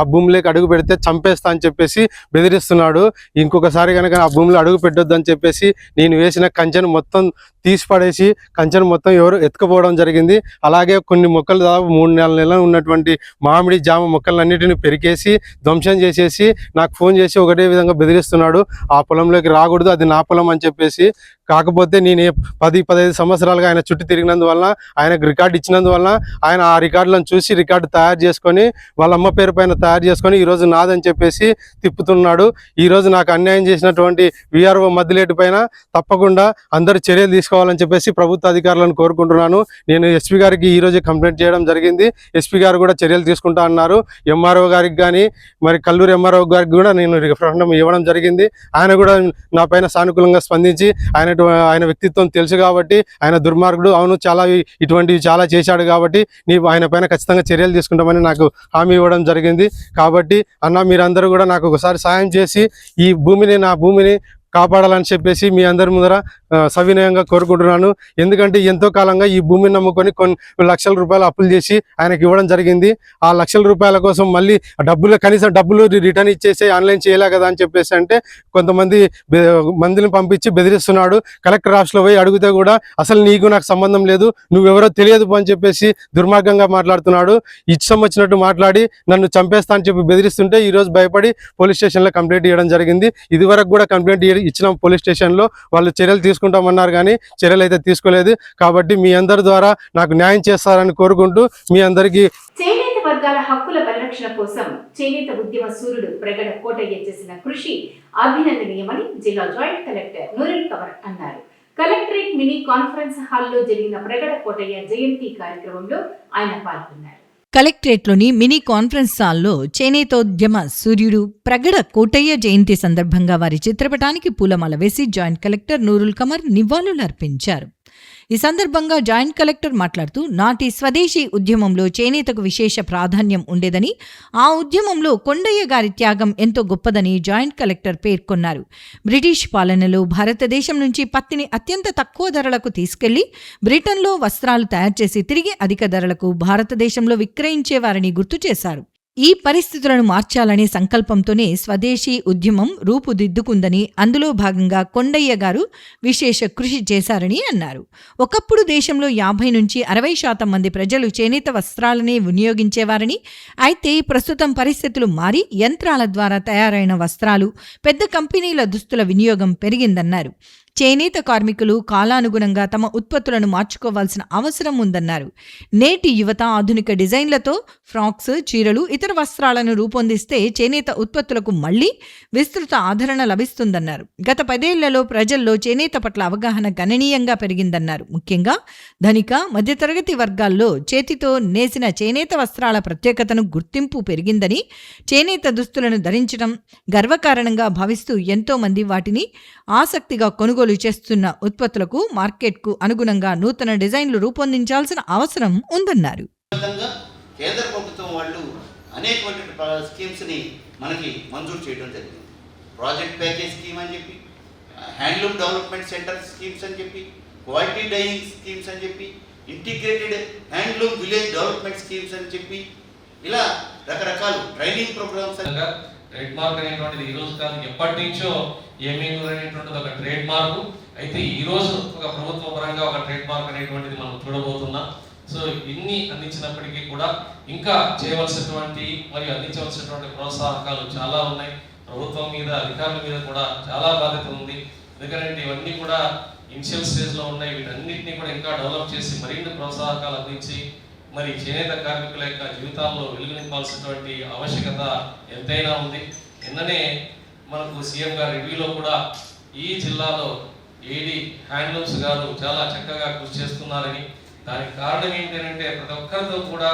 ఆ భూమిలోకి అడుగు పెడితే చంపేస్తా అని చెప్పేసి బెదిరిస్తున్నాడు. ఇంకొకసారి కనుక ఆ భూమిలో అడుగు పెట్టొద్దని చెప్పేసి నేను వేసిన కంచెను మొత్తం తీసి పడేసి కంచెను మొత్తం ఎవరు ఎత్తుకుపోవడం జరిగింది. అలాగే కొన్ని మొక్కలు దాదాపు 3-4 నెలలు ఉన్నటువంటి మామిడి, జామ మొక్కలన్నిటిని పెరికేసి ధ్వంసం చేసేసి నాకు ఫోన్ చేసి ఒకటే విధంగా బెదిరిస్తున్నాడు. ఆ పొలంలోకి రాకూడదు, అది నా పొలం అని చెప్పేసి. కాకపోతే నేను 10-15 సంవత్సరాలుగా ఆయన చుట్టూ తిరిగినందువల్ల, ఆయనకు రికార్డు ఇచ్చినందువల్ల ఆయన ఆ రికార్డులను చూసి రికార్డు తయారు చేసుకొని వాళ్ళ అమ్మ పేరు పైన తయారు చేసుకొని ఈరోజు నాదని చెప్పేసి తిప్పుతున్నాడు. ఈరోజు నాకు అన్యాయం చేసినటువంటి వీఆర్ఓ మద్దిలేటి పైన తప్పకుండా అందరూ చర్యలు తీసుకోవాలని చెప్పేసి ప్రభుత్వ అధికారులను కోరుకుంటున్నాను. నేను ఎస్పీ గారికి ఈరోజు కంప్లైంట్ చేయడం జరిగింది. ఎస్పీ గారు కూడా చర్యలు తీసుకుంటా అన్నారు. ఎంఆర్ఓ గారికి కానీ మరి కల్లూరు ఎంఆర్ఓ గారికి కూడా నేను రిఫరెండం ఇవ్వడం జరిగింది. ఆయన కూడా నా పైన సానుకూలంగా స్పందించి ఆయన వ్యక్తిత్వం తెలుసు కాబట్టి, ఆయన దుర్మార్గుడు, అవును ఇటువంటివి చాలా చేశాడు కాబట్టి ఆయన పైన ఖచ్చితంగా చర్యలు తీసుకుంటామని నాకు హామీ ఇవ్వడం జరిగింది. కాబట్టి అన్న మీరందరూ కూడా నాకు ఒకసారి సాయం చేసి నా భూమిని కాపాడాలని చెప్పేసి మీ అందరి ముందర సవినయంగా కోరుకుంటున్నాను. ఎందుకంటే ఎంతో కాలంగా ఈ భూమిని నమ్ముకొని కొన్ని లక్షల రూపాయలు అప్పులు చేసి ఆయనకి ఇవ్వడం జరిగింది. ఆ లక్షల రూపాయల కోసం మళ్ళీ కనీసం డబ్బులు రిటర్న్ ఇచ్చేసి ఆన్లైన్ చేయలే కదా అని చెప్పేసి అంటే మందిని పంపించి బెదిరిస్తున్నాడు. కలెక్టర్ ఆఫీస్లో పోయి అడిగితే కూడా అసలు నాకు సంబంధం లేదు, నువ్వెవరో తెలియదు అని చెప్పేసి దుర్మార్గంగా మాట్లాడుతున్నాడు. ఇష్టం వచ్చినట్టు మాట్లాడి నన్ను చంపేస్తా అని చెప్పి బెదిరిస్తుంటే ఈరోజు భయపడి పోలీస్ స్టేషన్లో కంప్లైంట్ ఇవ్వడం జరిగింది. ఇది వరకు కూడా కంప్లైంట్ ఇచ్చిన పోలీస్ స్టేషన్లో వాళ్ళు చర్యలు తీసుకుంటామన్నారు, కానీ చర్యలు అయితే తీసుకోలేదు. కాబట్టి మీ అందరి ద్వారా నాకు న్యాయం చేస్తారని కోరుకుంటూ మీ అందరికీ చేనేత వర్గాల హక్కుల పరిరక్షణ కోసం చేనేత ఉద్యమ సూర్యుడు ప్రగడ కోటయ్య చేసిన కృషి అభినందనీయమని జిల్లా జాయింట్ కలెక్టర్ నూరుల్ కమర్ అన్నారు. కలెక్టరేట్ మినీ కాన్ఫరెన్స్ హాల్లో జరిగిన ప్రగడ కోటయ్య జయంతి కార్యక్రమంలో ఆయన పాల్గొన్నారు. కలెక్టరేట్లోని మినీ కాన్ఫరెన్స్ హాల్లో చేనేతోద్యమ సూర్యుడు ప్రగడ కోటయ్య జయంతి సందర్భంగా వారి చిత్రపటానికి పూలమాల వేసి జాయింట్ కలెక్టర్ నూరుల్ కమర్ నివాళులర్పించారు. ఈ సందర్భంగా జాయింట్ కలెక్టర్ మాట్లాడుతూ నాటి స్వదేశీ ఉద్యమంలో చేనేతకు విశేష ప్రాధాన్యం ఉండేదని, ఆ ఉద్యమంలో కొండయ్య గారి త్యాగం ఎంతో గొప్పదని జాయింట్ కలెక్టర్ పేర్కొన్నారు. బ్రిటిష్ పాలనలో భారతదేశం నుంచి పత్తిని అత్యంత తక్కువ ధరలకు తీసుకెళ్లి బ్రిటన్లో వస్త్రాలు తయారు చేసి తిరిగి అధిక ధరలకు భారతదేశంలో విక్రయించేవారని గుర్తు చేశారు. ఈ పరిస్థితులను మార్చాలనే సంకల్పంతోనే స్వదేశీ ఉద్యమం రూపుదిద్దుకుందని, అందులో భాగంగా కొండయ్య గారు విశేష కృషి చేశారని అన్నారు. ఒకప్పుడు దేశంలో 50 నుంచి 60% మంది ప్రజలు చేనేత వస్త్రాలనే వినియోగించేవారని, అయితే ప్రస్తుతం పరిస్థితులు మారి యంత్రాల ద్వారా తయారైన వస్త్రాలు, పెద్ద కంపెనీల దుస్తుల వినియోగం పెరిగిందన్నారు. చేనేత కార్మికులు కాలానుగుణంగా తమ ఉత్పత్తులను మార్చుకోవాల్సిన అవసరం ఉందన్నారు. నేటి యువత ఆధునిక డిజైన్లతో ఫ్రాక్స్, చీరలు, ఇతర వస్త్రాలను రూపొందిస్తే చేనేత ఉత్పత్తులకు మళ్లీ విస్తృత ఆదరణ లభిస్తుందన్నారు. గత 10 ఏళ్లలో ప్రజల్లో చేనేత పట్ల అవగాహన గణనీయంగా పెరిగిందన్నారు. ముఖ్యంగా ధనిక, మధ్యతరగతి వర్గాల్లో చేతితో నేసిన చేనేత వస్త్రాల ప్రత్యేకతను గుర్తింపు పెరిగిందని, చేనేత దుస్తులను ధరించడం గర్వకారణంగా భావిస్తూ ఎంతో మంది వాటిని ఆసక్తిగా కొనుగోలు చేస్తున్న ఉత్పత్తులకు మార్కెట్కు అనుగుణంగా నూతన డిజైన్లు రూపొందించాల్సిన అవసరం ఉందన్నారు. కేంద్ర ప్రభుత్వం వాళ్ళు అనేకమైన స్కీమ్స్ని మనకి మంజూరు చేయడం జరిగింది. ప్రాజెక్ట్ ప్యాకేజ్ స్కీమ్ అని చెప్పి, హ్యాండ్లూమ్ డెవలప్మెంట్ సెంటర్ స్కీమ్స్ అని చెప్పి, క్వాలిటీ డైయింగ్ స్కీమ్స్ అని చెప్పి, integrated handloom village development schemes అని చెప్పి, ఇలా రకరకాల ట్రైనింగ్ ప్రోగ్రామ్స్. ట్రేడ్ మార్క్ అనేటువంటిది ఈ రోజు కాదు, ఎప్పటి నుంచో ఏమేమి అనేటువంటిది ఒక ట్రేడ్ మార్క్. అయితే ఈ రోజు ఒక ప్రభుత్వ పరంగా ఒక ట్రేడ్ మార్క్ అనేటువంటిది మనం చూడబోతున్నాం. సో ఇన్ని అందించినప్పటికీ కూడా ఇంకా చేయవలసినటువంటి మరియు అందించవలసినటువంటి ప్రోత్సాహకాలు చాలా ఉన్నాయి. ప్రభుత్వం మీద, అధికారుల మీద కూడా చాలా బాధ్యత ఉంది. ఎందుకంటే ఇవన్నీ కూడా ఇనిషియల్ స్టేజ్లో ఉన్నాయి. వీటన్నిటిని కూడా ఇంకా డెవలప్ చేసి మరిన్ని ప్రోత్సాహకాలు అందించి మరి చేనేత కార్మికుల యొక్క జీవితాల్లో వెలుగు నింపాల్సినటువంటి ఆవశ్యకత ఎంతైనా ఉంది. నిన్ననే మనకు సీఎం గారి రివ్యూలో కూడా ఈ జిల్లాలో ఏడీ హ్యాండ్లూమ్స్ గారు చాలా చక్కగా కృషి చేస్తున్నారని, దానికి కారణం ఏంటంటే ప్రతి ఒక్కరితో కూడా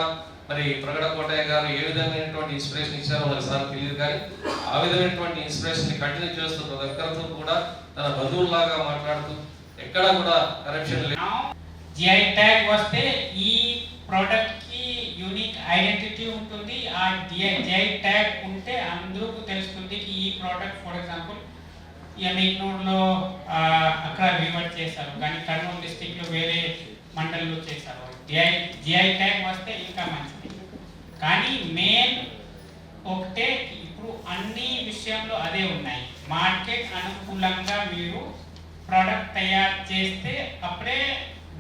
మరి ప్రగడ కోటయ్య గారు ఏ విధమైనటువంటి ఇన్స్పిరేషన్ ఇచ్చారో మనసారి తెలియదు, కానీ ఆ విధమైనటువంటి ఇన్స్పిరేషన్ కంటిన్యూ చేస్తూ ప్రతి ఒక్కరితో కూడా తన బంధువుల్లాగా మాట్లాడుతూ ఎక్కడా కూడా కరప్షన్ లేదు. జిఐ ట్యాగ్ వస్తే ఈ ప్రోడక్ట్ కి యూనిక్ ఐడెంటిటీ ఉంటుంది. ఆ జిఐ ట్యాగ్ ఉంటే అందరికీ తెలుస్తుంది ఈ ప్రోడక్ట్. ఫర్ ఎగ్జాంపుల్ ఎమ్మిగ్నూర్లో అక్కడ వివర్ట్ చేశారు, కానీ కర్నూలు డిస్టిక్లో వేరే మండలంలో చేశారు. జిఐ ట్యాగ్ వస్తే ఇంకా మంచిది. కానీ మెయిన్ ఒకటే, ఇప్పుడు అన్ని విషయంలో అదే ఉన్నాయి. మార్కెట్ అనుకూలంగా మీరు ప్రోడక్ట్ తయారు చేస్తే అప్పుడే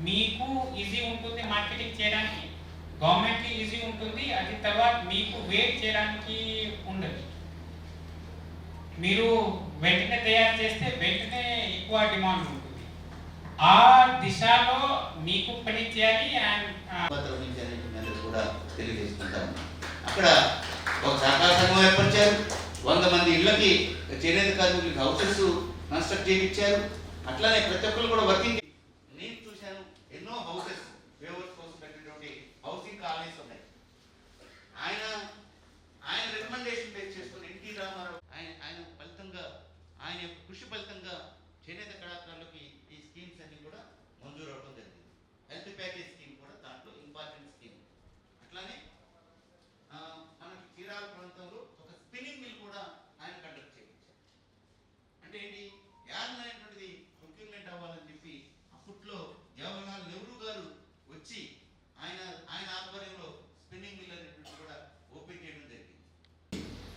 మీకు ఈజీ ఉంటుంది మార్కెటింగ్ చేయడానికి, గవర్నమెంట్కి ఈజీ ఉంటుంది. అది తర్వాత మీకు వెయిట్ చేయడానికి ఉండదు. మీరు వెంటనే తయారు చేస్తే వెంటనే ఎక్కువ డిమాండ్ ఉంటుంది. ఆ దిశలో మీకు పని చేయాలి. అండ్ కూడా తెలియజేసుకుంటాను. అక్కడ ఒక సహకార సంఘం ఏర్పరిచారు. 100 మంది ఇళ్ళకి చేనేత కార్మికులకి హౌసెస్ కన్స్ట్రక్ట్ చేయించారు. అట్లానే ప్రతి ఒక్కరు కూడా వర్కింగ్. నేను చూశాను ఎన్నో హౌసెస్ వేవర్స్ కోసం పెట్టినటువంటి హౌసింగ్ కాలనీస్ ఉన్నాయి. ఆయన రికమెండేషన్ బేస్ చేసుకుని ఎన్టీ రామారావు ఆయన ఫలితంగా, ఆయన యొక్క కృషి ఫలితంగా చేనేత కళాకారులకి ఈ స్కీమ్స్ అన్ని కూడా మంజూరు అవడం జరిగింది. హెల్త్ ప్యాకేజ్ స్కీమ్ కూడా దాంట్లో ఇంపార్టెంట్ స్కీమ్. అట్లానే మనకి చీరాల ప్రాంతంలో ఒక స్పిన్నింగ్ మిల్ కూడా ఆయన కండక్ట్ చేయించారు. అంటే ఏంటి, యాన్ అనేటువంటిది ప్రొక్యూర్మెంట్ అవ్వాలని చెప్పి అప్పట్లో జవహర్లాల్ నెహ్రూ గారు వచ్చి ఆయన ఆధ్వర్యంలో స్పిన్నింగ్ మిల్ అనేటువంటి కూడా ఓపెన్ చేయడం జరిగింది.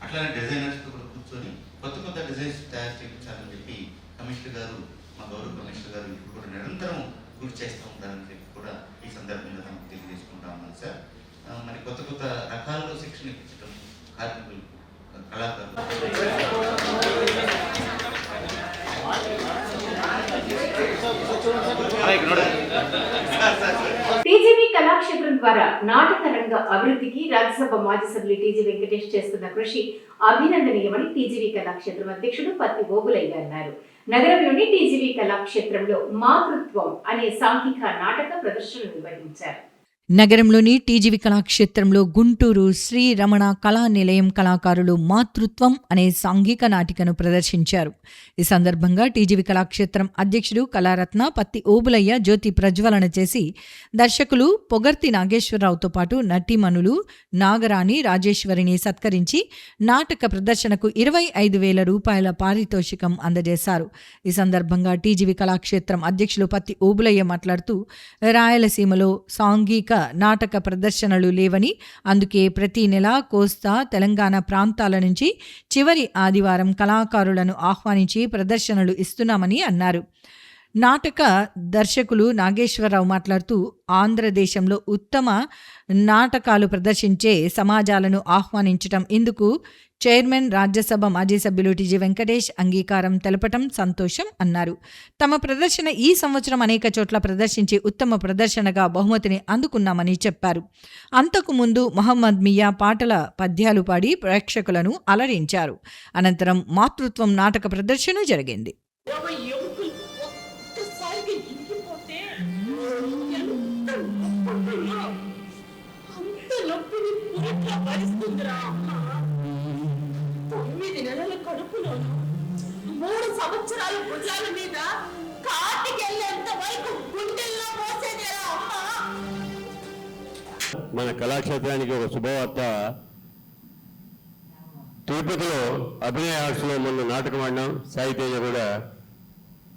అట్లానే డిజైనర్స్తో కూడా కూర్చొని కొత్త డిజైన్స్ తయారు చేయించాలని చెప్పి కమిషనర్ గారు, మా గౌరవ కమిషనర్ గారు ఇప్పుడు కూడా నిరంతరం కృషి చేస్తూ ఉంటారని చెప్పి కూడా ఈ సందర్భంగా మనం తెలియజేసుకుంటా ఉన్నాం సార్. మరి కొత్త రకాల్లో శిక్షణ ఇప్పించడం కార్మికులు, కళాకారులు టీజీవీ కళాక్షేత్రం ద్వారా నాటక రంగ అభివృద్ధికి రాజ్యసభ మాజీ సభ్యులు టీజీ వెంకటేష్ చేస్తున్న కృషి అభినందనీయమని టీజీవీ కళాక్షేత్రం అధ్యక్షుడు పత్తి ఓబులయ్య అన్నారు. నగరంలోని టీజీవీ కళాక్షేత్రంలో మాతృత్వం అనే సాంఘిక నాటక ప్రదర్శన నిర్వహించారు. నగరంలోని టీజీవీ కళాక్షేత్రంలో గుంటూరు శ్రీ రమణ కళా నిలయం కళాకారులు మాతృత్వం అనే సాంఘిక నాటికను ప్రదర్శించారు. ఈ సందర్భంగా టీజీవీ కళాక్షేత్రం అధ్యక్షుడు కళారత్న పత్తి ఓబులయ్య జ్యోతి ప్రజ్వలన చేసి దర్శకులు పొగర్తి నాగేశ్వరరావుతో పాటు నటీమణులు నాగరాణి రాజేశ్వరిని సత్కరించి నాటక ప్రదర్శనకు 25,000 రూపాయల పారితోషికం అందజేశారు. ఈ సందర్భంగా టీజీవీ కళాక్షేత్రం అధ్యక్షులు పత్తి ఓబులయ్య మాట్లాడుతూ రాయలసీమలో సాంఘిక నాటక ప్రదర్శనలు లేవని, అందుకే ప్రతి నెల కోస్తా తెలంగాణ ప్రాంతాల నుంచి చివరి ఆదివారం కళాకారులను ఆహ్వానించి ప్రదర్శనలు ఇస్తున్నామని అన్నారు. నాటక దర్శకులు నాగేశ్వరరావు మాట్లాడుతూ ఆంధ్రదేశంలో ఉత్తమ నాటకాలు ప్రదర్శించే సమాజాలను ఆహ్వానించటం, ఇందుకు చైర్మన్ రాజ్యసభ మాజీ సభ్యులు టీజీ వెంకటేష్ అంగీకారం తెలపటం సంతోషం అన్నారు. తమ ప్రదర్శన ఈ సంవత్సరం అనేక చోట్ల ప్రదర్శించి ఉత్తమ ప్రదర్శనగా బహుమతిని అందుకున్నామని చెప్పారు. అంతకు ముందు మహమ్మద్ మియా పాటల పద్యాలు పాడి ప్రేక్షకులను అలరించారు. అనంతరం మాతృత్వం నాటక ప్రదర్శన జరిగింది. సంవత్సరాల భుజాల మీద కాటికెళ్ళేంత వరకు గుండెల్లో మోసేదేరా అమ్మా. మన కళాక్షేత్రానికి ఒక శుభవార్త. తిరుపతిలో అభినయ ఆర్ట్స్లో మొన్న నాటకం ఆడినాం. సాయి తేజ కూడా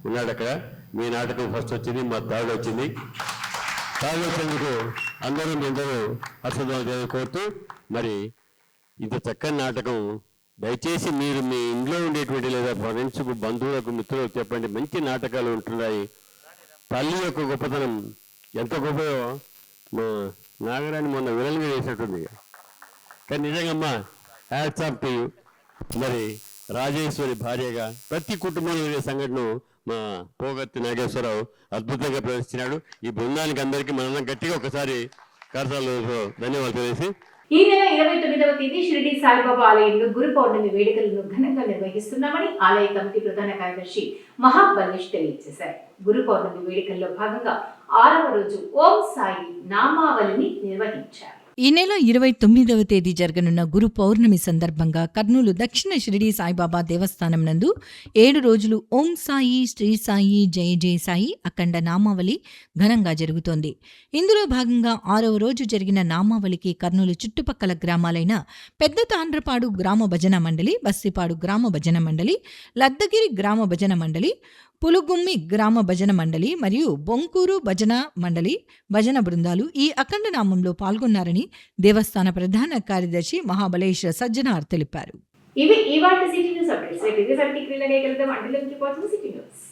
ఉన్నాడు అక్కడ. మీ నాటకం ఫస్ట్ వచ్చింది, మా థర్డ్ వచ్చింది. థర్డ్ వచ్చేందుకు అందరూ హర్షధ్వానం కోరుతూ, మరి ఇంత చక్కని నాటకం దయచేసి మీరు మీ ఇంట్లో ఉండేటువంటి లేదా ఫ్రెండ్స్కు బంధువులకు మిత్రులకు చెప్పండి. మంచి నాటకాలు ఉంటున్నాయి. తల్లి యొక్క గొప్పతనం ఎంత గొప్పదో మా నాగరాణి మొన్న విరల్గా చేసినట్టుంది. కానీ నిజంగా హ్యాట్స్ ఆఫ్ టు యూ. మరి రాజేశ్వరి భార్యగా ప్రతి కుటుంబంలో ఉండే సంఘటన మా పోగత్తి నాగేశ్వరరావు అద్భుతంగా ప్రదర్శించినాడు. ఈ బృందానికి అందరికీ మనం గట్టిగా ఒకసారి కరతాళ ధన్యవాదాలు తెలిసి, ఈ నెల 29వ తేదీ షిరిడి సాయిబాబా ఆలయంలో గురు పౌర్ణమి వేడుకలను ఘనంగా నిర్వహిస్తున్నామని ఆలయ కమిటీ ప్రధాన కార్యదర్శి మహాబలేష్ తెలియజేశారు. గురు పౌర్ణమి వేడుకల్లో భాగంగా 6వ రోజు ఓం సాయి నామావళిని నిర్వహించారు. ఈ నెల 29వ తేదీ జరగనున్న గురు పౌర్ణమి సందర్భంగా కర్నూలు దక్షిణ షిరిడి సాయిబాబా దేవస్థానం నందు 7 రోజులు ఓం సాయి, శ్రీ సాయి, జయ జయ సాయి అఖండ నామావళి ఘనంగా జరుగుతోంది. ఇందులో భాగంగా 6వ రోజు జరిగిన నామావళికి కర్నూలు చుట్టుపక్కల గ్రామాలైన పెద్ద తాండ్రపాడు గ్రామ భజన మండలి, బస్సిపాడు గ్రామ భజన మండలి, లద్దగిరి గ్రామ భజన మండలి, పులుగుమ్మి గ్రామ భజన మండలి మరియు బొంకూరు భజన మండలి భజన బృందాలు ఈ అఖండ నామంలో పాల్గొన్నారని దేవస్థాన ప్రధాన కార్యదర్శి మహాబలేష్ సజ్జనార్ తెలిపారు. ఇవి ఇవాల్టి సిటీ న్యూస్ అప్డేట్స్. రేపు 8 గంటలకు సిటీ న్యూస్.